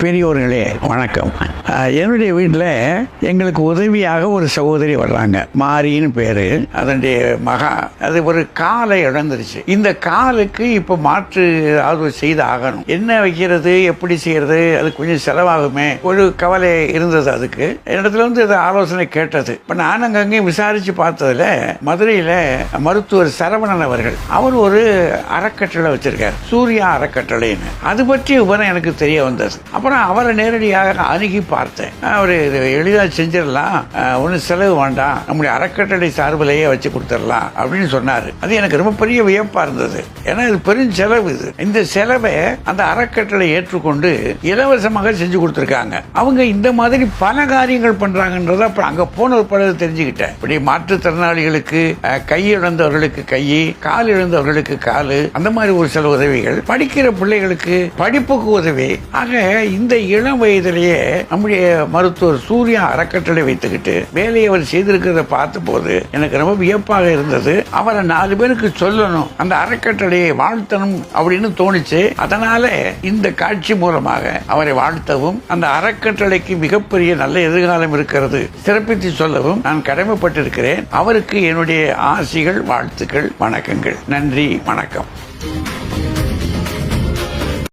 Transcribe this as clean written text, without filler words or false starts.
பெரியோர்களே வணக்கம். என்னுடைய வீட்டில் எங்களுக்கு உதவியாக ஒரு சகோதரி வர்றாங்க. மாரின்னு பேரு. அதனுடைய மகா அது ஒரு காலை இழந்துருச்சு. இந்த காலுக்கு இப்போ மாற்று ஏதாவது செய்து ஆகணும். என்ன வைக்கிறது, எப்படி செய்யறது, அது கொஞ்சம் செலவாகுமே ஒரு கவலை இருந்தது. அதுக்கு என்னிடத்துல வந்து அதை ஆலோசனை கேட்டது. இப்போ நான் அங்கங்கே விசாரிச்சு பார்த்ததுல மதுரையில் மருத்துவர் சரவணன் அவர்கள், அவர் ஒரு அறக்கட்டளை வச்சிருக்கார், சூர்யா அறக்கட்டளைன்னு. அது பற்றி விவரம் எனக்கு தெரிய வந்தது. அப்புறம் அவரை நேரடியாக அணுகி பார்த்தேன். அவர் எளிதாக செஞ்சிடலாம், ஒன்றும் செலவு வேண்டாம், நம்முடைய அறக்கட்டளை சார்பிலேயே வச்சு கொடுத்துடலாம் அப்படின்னு சொன்னார். அது எனக்கு ரொம்ப பெரிய வியப்பா இருந்தது. ஏன்னா இது பெரும் செலவு. இது இந்த செலவை அந்த அறக்கட்டளை ஏற்றுக்கொண்டு இலவசமாக செஞ்சு கொடுத்துருக்காங்க. அவங்க இந்த மாதிரி பல காரியங்கள் பண்றாங்கன்றத அப்புறம் அங்க போன ஒரு பலர் தெரிஞ்சுக்கிட்டேன். இப்படி மாற்றுத்திறனாளிகளுக்கு கை இழந்தவர்களுக்கு கை, கால் இழந்தவர்களுக்கு காலு, அந்த மாதிரி ஒரு சில உதவிகள், படிக்கிற பிள்ளைகளுக்கு படிப்புக்கு உதவி. ஆக இந்த இளம் வயதிலேயே நம்முடைய மருத்துவர் சூர்யா அறக்கட்டளை வைத்துக்கிட்டு வேலையை அவர் செய்திருக்கிறத பார்த்த போது எனக்கு ரொம்ப வியப்பாக இருந்தது. அவரை 4 பேருக்கு சொல்லணும், அந்த அறக்கட்டளையை வாழ்த்தணும் அப்படின்னு தோணுச்சு. அதனால இந்த காட்சி மூலமாக அவரை வாழ்த்தவும், அந்த அறக்கட்டளைக்கு மிகப்பெரிய நல்ல எதிர்காலம் இருக்கிறது சிறப்பித்து சொல்லவும் நான் கடமைப்பட்டிருக்கிறேன். அவருக்கு என்னுடைய ஆசிகள், வாழ்த்துக்கள், வணக்கங்கள். நன்றி, வணக்கம்.